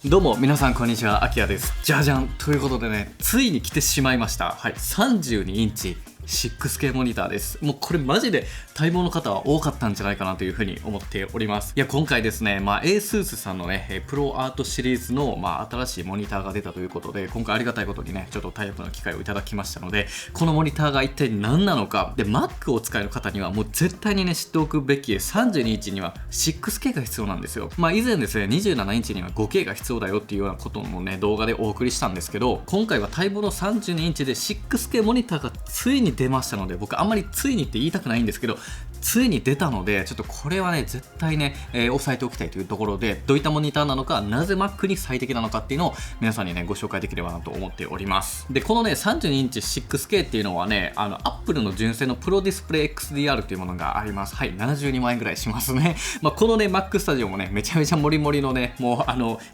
どうも皆さんこんにちは、あきらです。じゃじゃんということでね、ついに来てしまいました。はい、32インチ 6K モニターです。もうこれマジで待望の方は多かったんじゃないかなというふうに思っております。いや、今回ですね、ASUS さんのね、プロアートシリーズの、新しいモニターが出たということで、今回ありがたいことにね、ちょっとタイアップの機会をいただきましたので、このモニターが一体何なのか、で、Mac をお使いの方にはもう絶対にね、知っておくべき32インチには 6K が必要なんですよ。以前ですね、27インチには 5K が必要だよっていうようなこともね、動画でお送りしたんですけど、今回は待望の32インチで 6K モニターがついに出ましたので、僕あんまりついにって言いたくないんですけど、ついに出たので、ちょっとこれはね、絶対ね、押さえておきたいというところで、どういったモニターなのか、なぜ Mac に最適なのかっていうのを皆さんにね、ご紹介できればなと思っております。で、このね、32インチ 6K っていうのはね、Apple の純正のプロディスプレイ XDR というものがあります。はい、72万円ぐらいしますね。このね、Mac Studio もね、めちゃめちゃモリモリのね、もう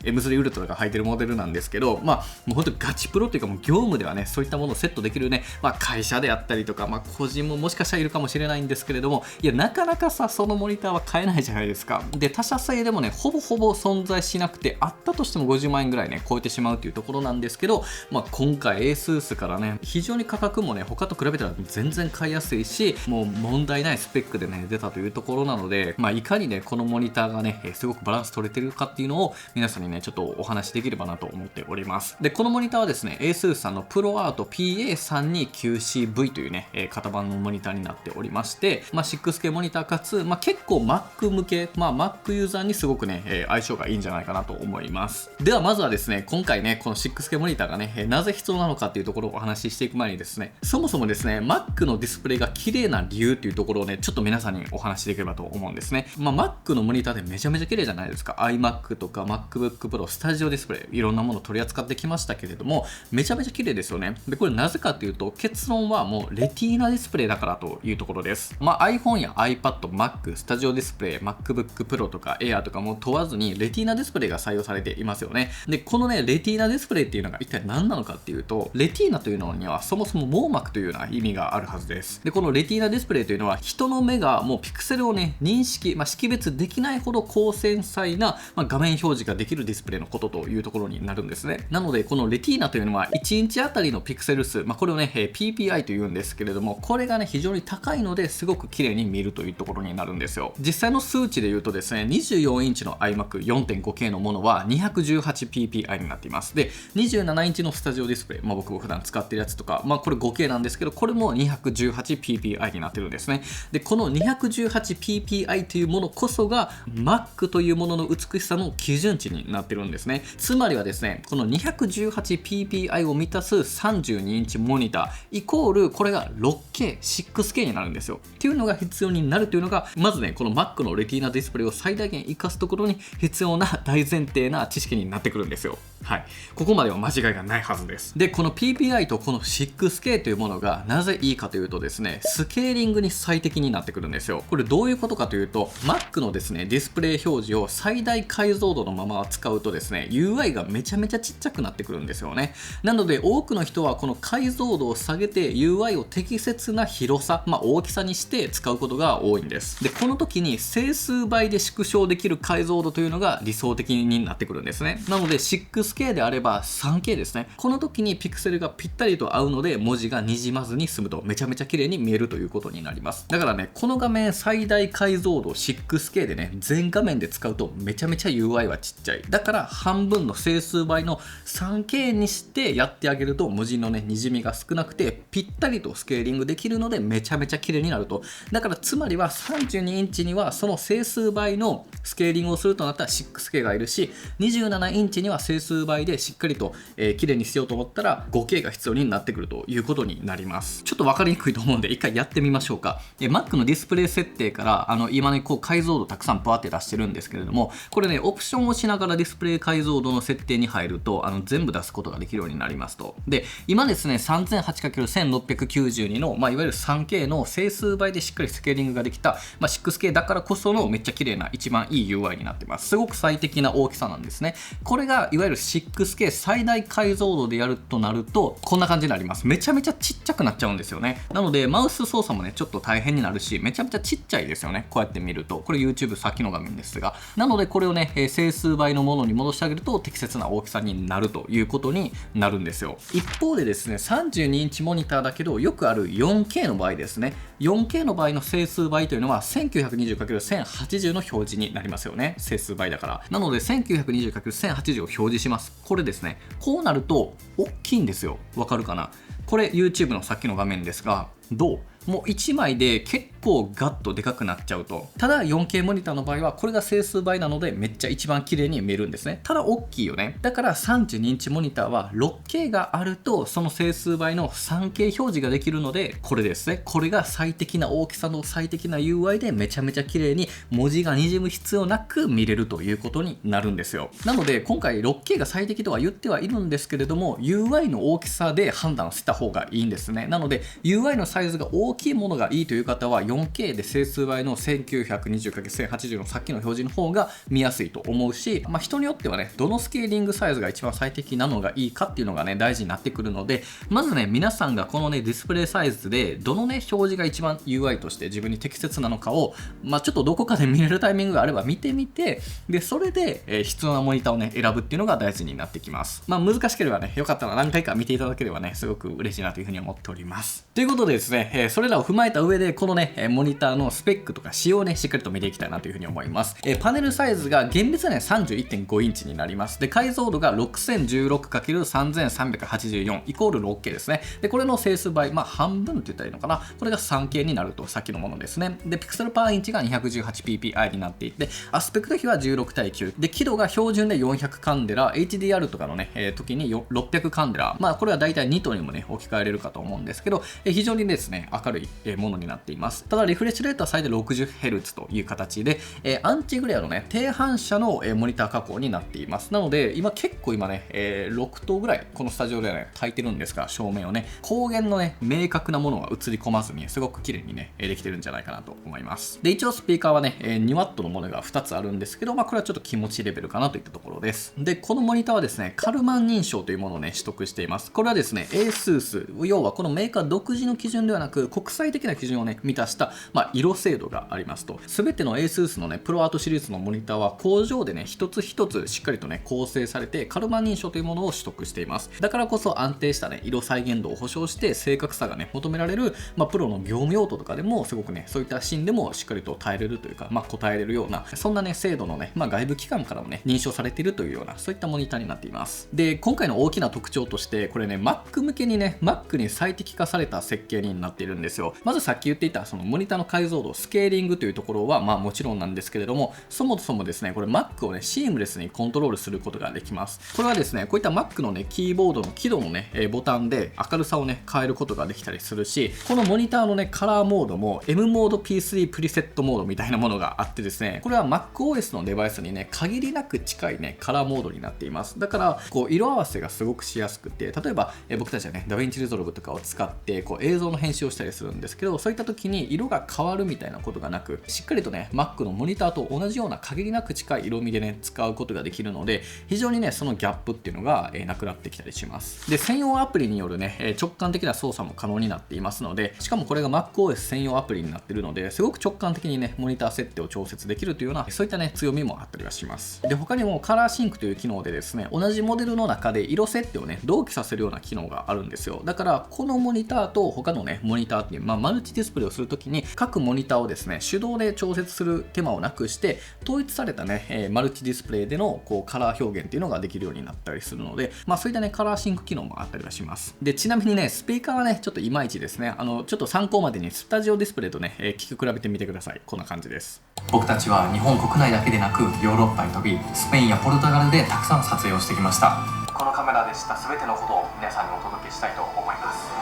M3 ウルトラが入ってるモデルなんですけど、もう本当にガチプロというか、もう業務ではね、そういったものをセットできるね、会社であったりとか、個人ももしかしたらいるかもしれないんですけれども、いや、なかなかさ、そのモニターは買えないじゃないですか。で、他社製でもね、ほぼほぼ存在しなくて、あったとしても50万円ぐらいね、超えてしまうというところなんですけど、今回 ASUS からね、非常に価格もね、他と比べたら全然買いやすいし、もう問題ないスペックでね、出たというところなので、いかにね、このモニターがね、すごくバランス取れてるかっていうのを皆さんにね、ちょっとお話しできればなと思っております。で、このモニターはですね、ASUS さんのプロアート PA32QCV というね、型番のモニターになっておりまして、6K モニターかつ、結構 Mac 向け、Mac ユーザーにすごくね、相性がいいんじゃないかなと思います。ではまずはですね、今回ね、この 6K モニターがね、なぜ必要なのかっていうところをお話ししていく前にですね、そもそもですね、Mac のディスプレイが綺麗な理由っていうところをね、ちょっと皆さんにお話しできればと思うんですね。Mac のモニターでめちゃめちゃ綺麗じゃないですか。iMac とか MacBook Pro、スタジオディスプレイ、いろんなものを取り扱ってきましたけれども、めちゃめちゃ綺麗ですよね。で、これなぜかっていうと、結論はもうレティーナディスプレイだからというところです。iPhone や iPad、Mac、スタジオディスプレイ、MacBook Pro とか Air とかも問わずにレティーナディスプレイが採用されていますよね。で、このね、レティーナディスプレイっていうのが一体何なのかっていうと、レティーナというのにはそもそも網膜というような意味があるはずです。で、このレティーナディスプレイというのは人の目がもうピクセルをね、認識、識別できないほど高繊細な、画面表示ができるディスプレイのことというところになるんですね。なので、このレティーナというのは1インチあたりのピクセル数、これをね、PPI というんですけれども、これがね、非常に高いのですごく綺麗に見えるというところになるんですよ。実際の数値で言うとですね、24インチの iMac4.5K のものは 218ppi になっています。で、27インチのスタジオディスプレイ、僕も普段使ってるやつとか、これ 5K なんですけど、これも 218ppi になってるんですね。で、この 218ppi というものこそが Mac というものの美しさの基準値になってるんですね。つまりはですね、この 218ppi を満たす32インチモニターイコールこれが 6K、6K になるんですよ。っていうのが必要になるというのが、まずね、この Mac のレティーナディスプレイを最大限活かすところに必要な大前提な知識になってくるんですよ。はい。ここまでは間違いがないはずです。で、この PPI とこの 6K というものがなぜいいかというとですね、スケーリングに最適になってくるんですよ。これどういうことかというと、Mac のですね、ディスプレイ表示を最大解像度のまま使うとですね、UI がめちゃめちゃちっちゃくなってくるんですよね。なので、多くの人はこの解像度を下げて UI を適切な広さ、大きさにして使うことが多いんです。で、この時に整数倍で縮小できる解像度というのが理想的になってくるんですね。なので 6K であれば 3K ですね。この時にピクセルがぴったりと合うので文字がにじまずに済むとめちゃめちゃ綺麗に見えるということになります。だからね、この画面最大解像度 6K でね、全画面で使うとめちゃめちゃ UI はちっちゃい。だから半分の整数倍の 3K にしてやってあげると文字のね、にじみが少なくてぴったりとスケーリングできるのでめちゃめちゃ綺麗になると。だからつまりは32インチにはその整数倍のスケーリングをするとなったら 6K がいるし、27インチには整数倍でしっかりと、綺麗にしようと思ったら 5K が必要になってくるということになります。ちょっと分かりにくいと思うんで一回やってみましょうか。Mac のディスプレイ設定から今ね、こう解像度たくさんパーって出してるんですけれども、これね、オプションをしながらディスプレイ解像度の設定に入ると全部出すことができるようになりますと。で、今ですね、3008×1692 の、いわゆる 3K の整数倍でしっかりスケーリングができた、6K だからこそのめっちゃ綺麗な一番いい UI になってます。すごく最適な大きさなんですね。これがいわゆる 6K 最大解像度でやるとなるとこんな感じになります。めちゃめちゃちっちゃくなっちゃうんですよね。なのでマウス操作もねちょっと大変になるし、めちゃめちゃちっちゃいですよね。こうやって見るとこれ YouTube 先の画面ですが、なのでこれをね整数倍のものに戻してあげると適切な大きさになるということになるんですよ。一方でですね、32インチモニターだけどよくある 4K の場合ですね、4K の場合の整数倍というのは 1920×1080 の表示になりますよね。整数倍だから。なので 1920×1080 を表示します。これですね、こうなると大きいんですよ。わかるかな。これ YouTube のさっきの画面ですが、どうもう1枚で結構ガッとでかくなっちゃうと。ただ 4K モニターの場合はこれが整数倍なのでめっちゃ一番綺麗に見えるんですね。ただ大きいよね。だから32インチモニターは 6K があるとその整数倍の 3K 表示ができるので、これですね、これが最適な大きさの最適な UI でめちゃめちゃ綺麗に文字が滲む必要なく見れるということになるんですよ。なので今回 6K が最適とは言ってはいるんですけれども、 UI の大きさで判断した方がいいんですね。なので UI のサイズが大きいものがいいという方は 4K で整数倍の 1920×1080 のさっきの表示の方が見やすいと思うし、人によってはね、どのスケーリングサイズが一番最適なのがいいかっていうのがね大事になってくるので、まずね皆さんがこのねディスプレイサイズでどのね表示が一番 UI として自分に適切なのかをちょっとどこかで見れるタイミングがあれば見てみて、でそれで、必要なモニターをね選ぶっていうのが大事になってきます。難しければね、よかったら何回か見ていただければねすごく嬉しいなというふうに思っております。ということでですね、それらを踏まえた上でこのねモニターのスペックとか仕様をねしっかりと見ていきたいなというふうに思います。パネルサイズが厳密には 31.5 インチになります。で解像度が 6016×3384 イコール 6K ですね。でこれの整数倍、半分って言ったらいいのかな、これが 3K になるとさっきのものですね。でピクセルパーインチが 218ppi になっていて、アスペクト比は16対9で、輝度が標準で400カンデラ、 HDR とかのね、時に600カンデラ、これはだいたいニトにもね置き換えれるかと思うんですけど、非常にですね明るいものになっています。ただリフレッシュレートは最大 60Hz という形で、アンチグレアのね低反射のモニター加工になっています。なので結構今ね、6灯ぐらいこのスタジオではね焚いてるんですが、照明をね光源のね明確なものが映り込まずにすごく綺麗にねできてるんじゃないかなと思います。で一応スピーカーはね 2W のものが2つあるんですけど、これはちょっと気持ちレベルかなといったところです。でこのモニターはですねカルマン認証というものをね取得しています。これはですね ASUS、 要はこのメーカー独自の基準ではなく国際的な基準をね満たした、色精度がありますと。全ての ASUS のねプロアートシリーズのモニターは工場でね一つ一つしっかりとね構成されてカルマン認証というものを取得しています。だからこそ安定したね色再現度を保証して正確さがね求められる、プロの業務用途とかでもすごくねそういったシーンでもしっかりと耐えれるというか、答えれるようなそんなね精度のね、外部機関からもね認証されているというようなそういったモニターになっています。で今回の大きな特徴としてこれね Mac 向けにね Mac に最適化された設計になっているんですよ。まずさっき言っていたそのモニターの解像度スケーリングというところはもちろんなんですけれども、そもそもですねこれ Mac をねシームレスにコントロールすることができます。これはですねこういった Mac のねキーボードの輝度のねボタンで明るさをね変えることができたりするし、このモニターのねカラーモードも M モード P3 プリセットモードみたいなものがあってですね、これは MacOS のデバイスにね限りなく近いねカラーモードになっています。だからこう色合わせがすごくしやすくて、例えば僕たちはねダヴィンチリゾルブとかを使ってこう映像の編集をしたりするんですけど、そういった時に色が変わるみたいなことがなく、しっかりとね Mac のモニターと同じような限りなく近い色味でね使うことができるので、非常にねそのギャップっていうのがなくなってきたりします。で専用アプリによるね直感的な操作も可能になっていますので、しかもこれが MacOS 専用アプリになっているので、すごく直感的にねモニター設定を調節できるというようなそういったね強みもあったりはします。で他にもカラーシンクという機能でですね、同じモデルの中で色設定をね同期させるような機能があるんですよ。だからこのモニターと他のねモニターっていう、マルチディスプレイをするときに各モニターをですね手動で調節する手間をなくして統一されたね、マルチディスプレイでのこうカラー表現っていうのができるようになったりするので、そういったねカラーシンク機能もあったりはします。でちなみにねスピーカーはねちょっといまいちですね。ちょっと参考までにスタジオディスプレイとね、聞き比べてみてください。こんな感じです。僕たちは日本国内だけでなくヨーロッパに飛び、スペインやポルトガルでたくさん撮影をしてきました。このカメラでした全てのことを皆さんにお届けしたいと思います。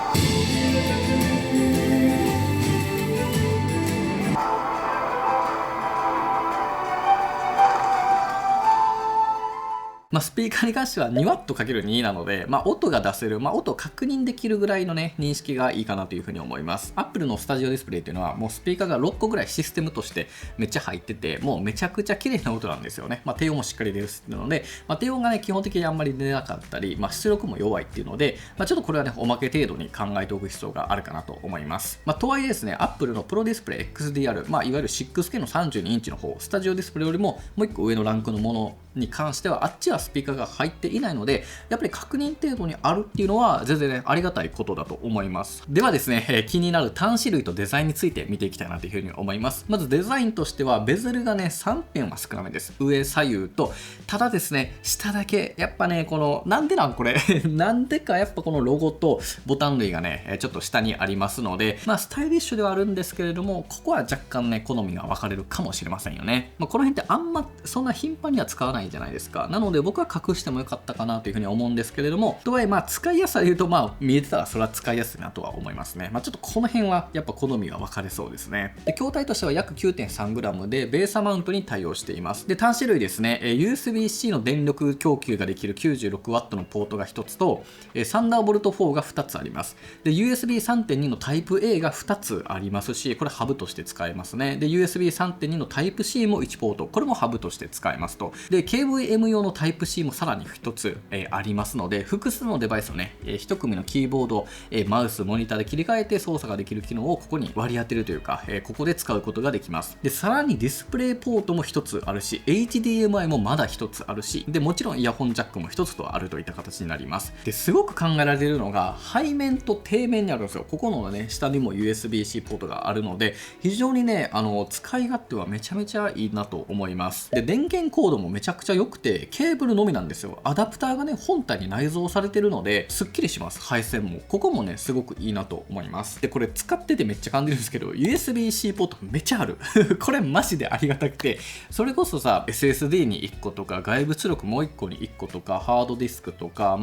スピーカーに関しては 2W×2 なので、音が出せる、音を確認できるぐらいのね、認識がいいかなというふうに思います。Apple のスタジオディスプレイっていうのは、もうスピーカーが6個ぐらいシステムとしてめっちゃ入ってて、もうめちゃくちゃ綺麗な音なんですよね。低音もしっかり出るので、低音がね、基本的にあんまり出なかったり、出力も弱いっていうので、ちょっとこれはね、おまけ程度に考えておく必要があるかなと思います。とはいえですね、Apple のプロディスプレイ XDR、いわゆる 6K の32インチの方、スタジオディスプレイよりももう1個上のランクのものに関しては、あっちはスピーカーが入っていないので、やっぱり確認程度にあるっていうのは全然ね、ありがたいことだと思います。ではですね、気になる端子類とデザインについて見ていきたいなというふうに思います。まずデザインとしては、ベゼルがね、3辺は少なめです。上左右と、ただですね、下だけ、やっぱね、この、なんでなんこれなんでかやっぱこのロゴとボタン類がね、ちょっと下にありますので、スタイリッシュではあるんですけれども、ここは若干ね、好みが分かれるかもしれませんよね。この辺ってあんまそんな頻繁には使わないじゃないですか。なので僕は隠してもよかったかなというふうに思うんですけれども、とはいえ使いやすさで言うと見えてたらそれは使いやすいなとは思いますね。ちょっとこの辺はやっぱ好みが分かれそうですね。で、筐体としては約 9.3g でベーサマウントに対応しています。で、端子類ですね、USB-C の電力供給ができる 96W のポートが1つと、サンダーボルト4が2つあります。で、USB3.2 のタイプ A が2つありますし、これハブとして使えますね。で、USB3.2 のタイプ C も1ポート、これもハブとして使えますと。で、KVM 用のタイプ C もさらに1つ、ありますので、複数のデバイスをね、1組のキーボード、マウス、モニターで切り替えて操作ができる機能をここに割り当てるというか、ここで使うことができます。で、さらにディスプレイポートも1つあるし、HDMI もまだ1つあるし、で、もちろんイヤホンジャックも1つとあるといった形になります。で、すごく考えられるのが、背面と底面にあるんですよ。ここのね、下にも USB-C ポートがあるので、非常にね、使い勝手はめちゃめちゃいいなと思います。で、電源コードもめちゃくちゃ良くて、ケーブルのみなんですよ。アダプターがね、本体に内蔵されてるので、すっきりします。配線も。ここもね、すごくいいなと思います。で、これ使っててめっちゃ感じるんですけど、USB-C ポートめっちゃある。これマジでありがたくて、それこそさ、SSD に1個とか、外部出力もう1個に1個とか、ハードディスクとか、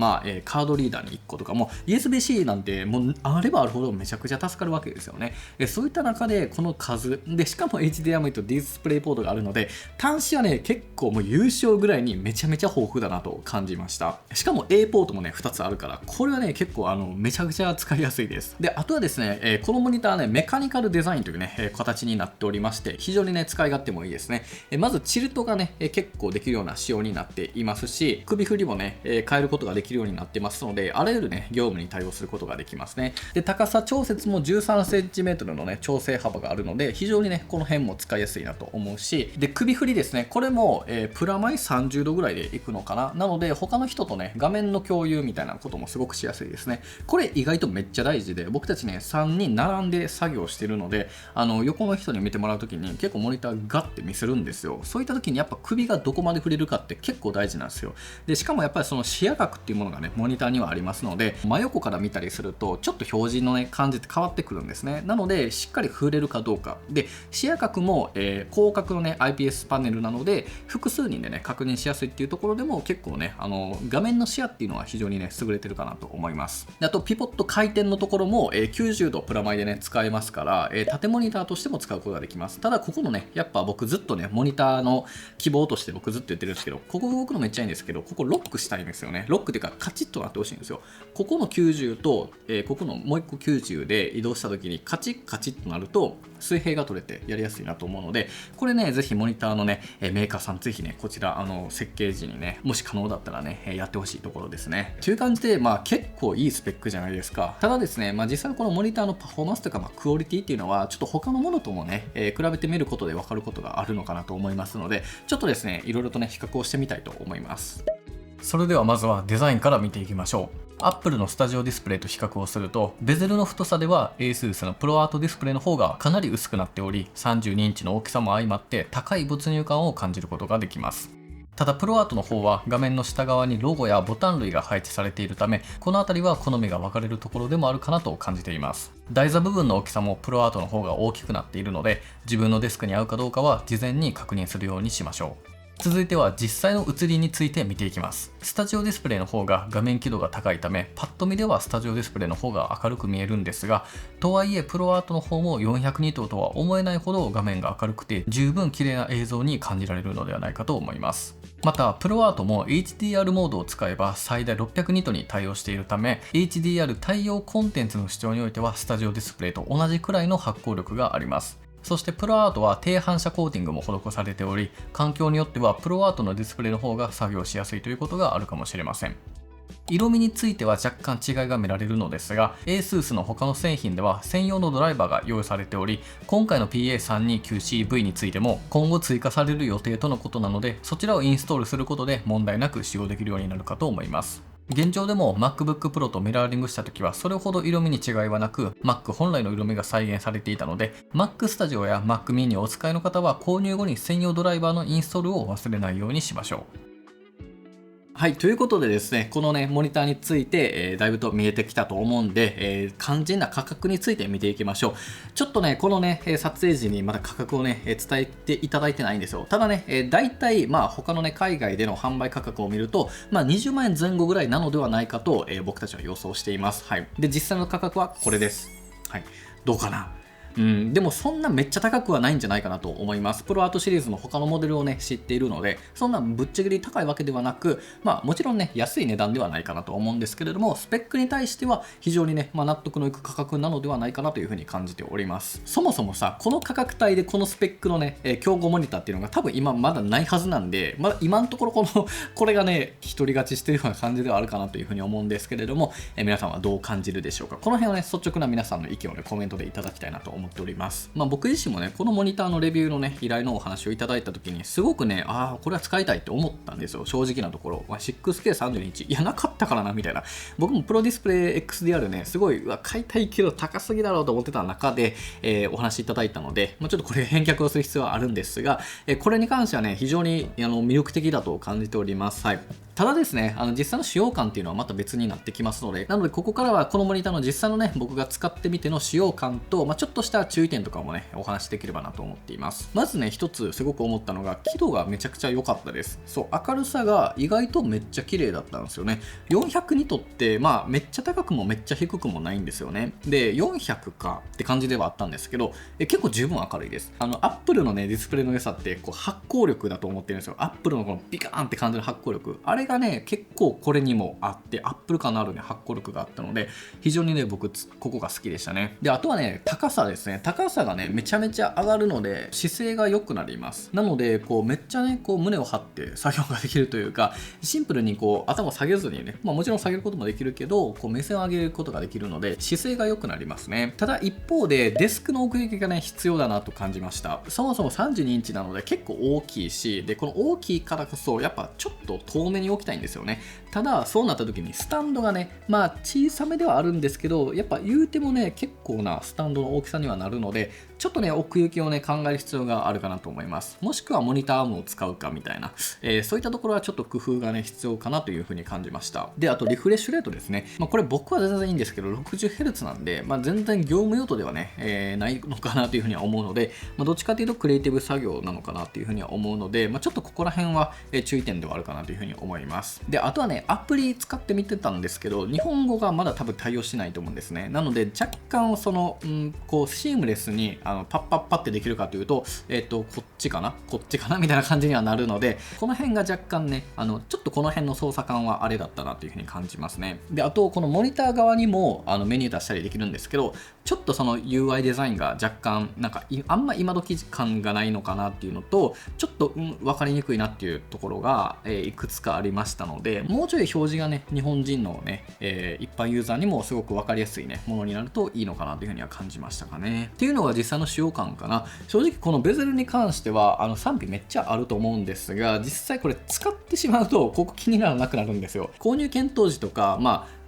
カードリーダーに1個とか、もう USB-C なんてもうあればあるほどめちゃくちゃ助かるわけですよね。そういった中で、この数、で、しかも HDMI とディスプレイポートがあるので、端子はね、結構もう優勝ぐらいにめちゃめちゃ豊富だなと感じました。しかも A ポートもね、2つあるから、これはね、結構めちゃくちゃ使いやすいです。で、あとはですね、このモニターね、メカニカルデザインというね、形になっておりまして、非常にね、使い勝手もいいですね。まず、チルトがね、結構できるような仕様になっていますし、首振りもね、変えることができるようになってますので、あらゆるね、業務に対応することができますね。で、高さ調節も 13cm のね、調整幅があるので、非常にね、この辺も使いやすいなと思うし、で、首振りですね、これも、プラマイ30度ぐらいでいくのかな。なので、他の人とね、画面の共有みたいなこともすごくしやすいですね。これ意外とめっちゃ大事で、僕たちね、3人並んで作業してるので、横の人に見てもらうときに結構モニターガッて見せるんですよ。そういったときにやっぱ首がどこまで触れるかって結構大事なんですよ。で、しかもやっぱりその視野角っていうものがね、モニターにはありますので、真横から見たりすると、ちょっと表示のね、感じって変わってくるんですね。なので、しっかり触れるかどうか。で、視野角も、広角のね、IPS パネルなので、複数人でね、確認しやすいっていうところでも結構ね、画面の視野っていうのは非常にね、優れてるかなと思います。で、あと、ピボット回転のところも、90度プラマイでね、使えますから、縦モニターとしても使うことができます。ただ、ここのね、やっぱ僕ずっとね、モニターの希望として僕ずっと言ってるんですけど、ここ動くのめっちゃいいんですけど、ここロックしたいんですよね。ロックっていうか、カチッとなってほしいんですよ。ここの90と、ここのもう1個90で移動した時にカチッカチッとなると、水平が取れてやりやすいなと思うので、これね、ぜひモニターのね、メーカーさん、ぜひね、こちら、設計時にね、もし可能だったらね、やってほしいところですね。という感じで、結構いいスペックじゃないですか。ただですね、実際このモニターのパフォーマンスというか、クオリティっていうのは、ちょっと他のものともね、比べてみることで分かることがあるのかなと思いますので、ちょっとですね、いろいろとね、比較をしてみたいと思います。それではまずはデザインから見ていきましょう。Apple のスタジオディスプレイと比較をすると、ベゼルの太さでは ASUS のプロアートディスプレイの方がかなり薄くなっており、32インチの大きさも相まって高い没入感を感じることができます。ただプロアートの方は画面の下側にロゴやボタン類が配置されているため、この辺りは好みが分かれるところでもあるかなと感じています。台座部分の大きさもプロアートの方が大きくなっているので、自分のデスクに合うかどうかは事前に確認するようにしましょう。続いては実際の写りについて見ていきます。スタジオディスプレイの方が画面輝度が高いため、パッと見ではスタジオディスプレイの方が明るく見えるんですが、とはいえプロアートの方も400ニットとは思えないほど画面が明るくて、十分綺麗な映像に感じられるのではないかと思います。また、プロアートも HDR モードを使えば最大600ニットに対応しているため、HDR 対応コンテンツの視聴においてはスタジオディスプレイと同じくらいの発光力があります。そしてプロアートは低反射コーティングも施されており、環境によってはプロアートのディスプレイの方が作業しやすいということがあるかもしれません。色味については若干違いが見られるのですが、 ASUS の他の製品では専用のドライバーが用意されており、今回の PA329CV についても今後追加される予定とのことなので、そちらをインストールすることで問題なく使用できるようになるかと思います。現状でも MacBook Pro とミラーリングした時はそれほど色味に違いはなく、 Mac 本来の色味が再現されていたので、 Mac Studio や Mac mini をお使いの方は購入後に専用ドライバーのインストールを忘れないようにしましょう。はい、ということでですね、このね、モニターについて、だいぶと見えてきたと思うんで、肝心な価格について見ていきましょう。ちょっとね、このね、撮影時にまだ価格をね、伝えていただいてないんですよ。ただね、大体、他のね、海外での販売価格を見ると、20万円前後ぐらいなのではないかと、僕たちは予想しています。はい。で、実際の価格はこれです。はい。どうかな？でもそんなめっちゃ高くはないんじゃないかなと思います。プロアートシリーズの他のモデルをね、知っているので、そんなぶっちゃけで高いわけではなく、もちろんね、安い値段ではないかなと思うんですけれども、スペックに対しては非常にね、納得のいく価格なのではないかなというふうに感じております。そもそもさ、この価格帯でこのスペックのね、競合モニターっていうのが多分今まだないはずなんで、まだ今のところこれがね、一人勝ちしてるような感じではあるかなというふうに思うんですけれども、皆さんはどう感じるでしょうか。この辺はね、率直な皆さんの意見をね、コメントでいただきたいなと思っております。僕自身もね、このモニターのレビューのね、依頼のお話をいただいた時に、すごくね、これは使いたいって思ったんですよ、正直なところ。6K32 インチ、いや、なかったからな、みたいな。僕もプロディスプレイ XDR ね、すごい、買いたいけど高すぎだろうと思ってた中で、お話いただいたので、ちょっとこれ返却をする必要はあるんですが、これに関してはね、非常に魅力的だと感じております。はい。ただですね、実際の使用感っていうのはまた別になってきますので、なのでここからはこのモニターの実際のね、僕が使ってみての使用感と、ちょっとした注意点とかもね、お話しできればなと思っています。まずね、一つすごく思ったのが、輝度がめちゃくちゃ良かったです。そう、明るさが意外とめっちゃ綺麗だったんですよね。400ニットって、めっちゃ高くもめっちゃ低くもないんですよね。で、400かって感じではあったんですけど、結構十分明るいです。Apple のね、ディスプレイの良さって、発光力だと思ってるんですよ。Apple のこのビカーンって感じの発光力。あれがね、結構これにもあって、Apple 感のあるね、発光力があったので、非常にね、僕、ここが好きでしたね。で、あとはね、高さですね。高さがね、めちゃめちゃ上がるので、姿勢が良くなります。なので、めっちゃね、胸を張って作業ができるというか、シンプルに頭を下げずにね、もちろん下げることもできるけど、目線を上げることができるので、姿勢が良くなりますね。ただ一方で、デスクの奥行きがね、必要だなと感じました。そもそも32インチなので結構大きいし、で、この大きいからこそ、やっぱちょっと遠めに置きたいんですよね。ただ、そうなった時にスタンドがね、小さめではあるんですけど、やっぱ言うてもね、結構なスタンドの大きさにはなるので、ちょっとね、奥行きをね、考える必要があるかなと思います。もしくはモニターアームを使うかみたいな、そういったところはちょっと工夫がね、必要かなというふうに感じました。で、あとリフレッシュレートですね。これ僕は全然いいんですけど、60Hz なんで、全然業務用途ではね、ないのかなというふうには思うので、どっちかというとクリエイティブ作業なのかなというふうには思うので、ちょっとここら辺は注意点ではあるかなというふうに思います。で、あとはね、アプリ使ってみてたんですけど、日本語がまだ多分対応してないと思うんですね。なので、若干シームレスにパッパッパってできるかというと、こっちかなみたいな感じにはなるので、この辺が若干ね、ちょっとこの辺の操作感はあれだったなというふうに感じますね。で、あと、このモニター側にもメニュー出したりできるんですけど、ちょっとその UI デザインが若干、あんま今時感がないのかなっていうのと、ちょっと、分かりにくいなっていうところが、いくつかありましたので、もうちょい表示がね、日本人のね、一般ユーザーにもすごく分かりやすいね、ものになるといいのかなというふうには感じましたかね。っていうのが実際の使用感かな。正直このベゼルに関しては賛否めっちゃあると思うんですが、実際これ使ってしまうとここ気にならなくなるんですよ。購入検討時とか、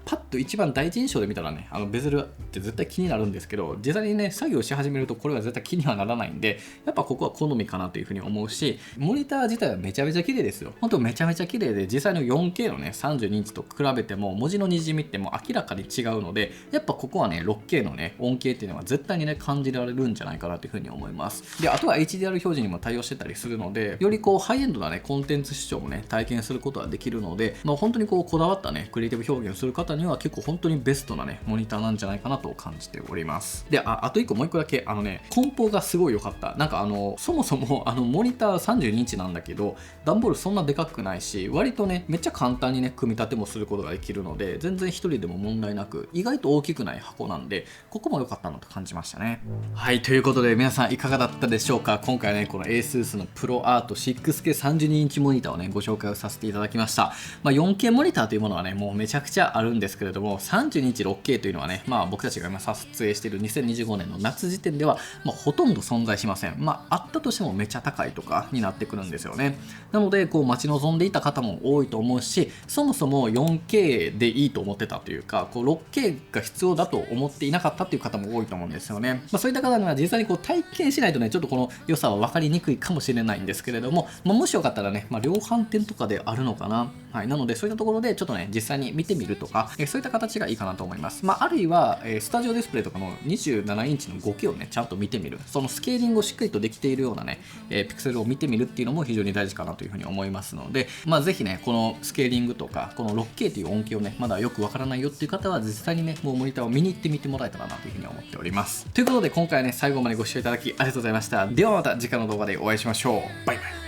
パッと一番第一印象で見たらね、ベゼルって絶対気になるんですけど、実際にね、作業し始めるとこれは絶対気にはならないんで、やっぱここは好みかなというふうに思うし、モニター自体はめちゃめちゃ綺麗ですよ。ほんとめちゃめちゃ綺麗で、実際の 4K のね、32インチと比べても、文字の滲みってもう明らかに違うので、やっぱここはね、6K のね、音形っていうのは絶対にね、感じられるんじゃないかなというふうに思います。で、あとは HDR 表示にも対応してたりするので、よりハイエンドなね、コンテンツ視聴をね、体験することができるので、本当にこだわったね、クリエイティブ表現をする方方には結構本当にベストなねモニターなんじゃないかなと感じております。で、あと1個もう1個だけ梱包がすごい良かった。なんかそもそもモニター32インチなんだけど、段ボールそんなでかくないし、割とねめっちゃ簡単にね組み立てもすることができるので、全然一人でも問題なく、意外と大きくない箱なんで、ここも良かったなと感じましたね。はい、ということで皆さんいかがだったでしょうか。今回ねこの ASUS のプロアート 6K32 インチモニターをねご紹介をさせていただきました。4K モニターというものはねもうめちゃくちゃあるんですけれども、32インチ 6K というのはね、僕たちが今撮影している2025年の夏時点では、ほとんど存在しません。あったとしてもめちゃ高いとかになってくるんですよね。なので待ち望んでいた方も多いと思うし、そもそも 4K でいいと思ってたというか、6K が必要だと思っていなかったという方も多いと思うんですよね。そういった方には実際に体験しないとねちょっとこの良さは分かりにくいかもしれないんですけれども、もしよかったらね、量販店とかであるのかな。はい、なのでそういったところでちょっとね実際に見てみるとか、そういった形がいいかなと思います。あるいはスタジオディスプレイとかの27インチの 5K をねちゃんと見てみる、そのスケーリングをしっかりとできているようなね、ピクセルを見てみるっていうのも非常に大事かなというふうに思いますので、ぜひねこのスケーリングとかこの 6K という音響をねまだよくわからないよっていう方は実際にねもうモニターを見に行ってみてもらえたらなというふうに思っております。ということで今回はね最後までご視聴いただきありがとうございました。ではまた次回の動画でお会いしましょう。バイバイ。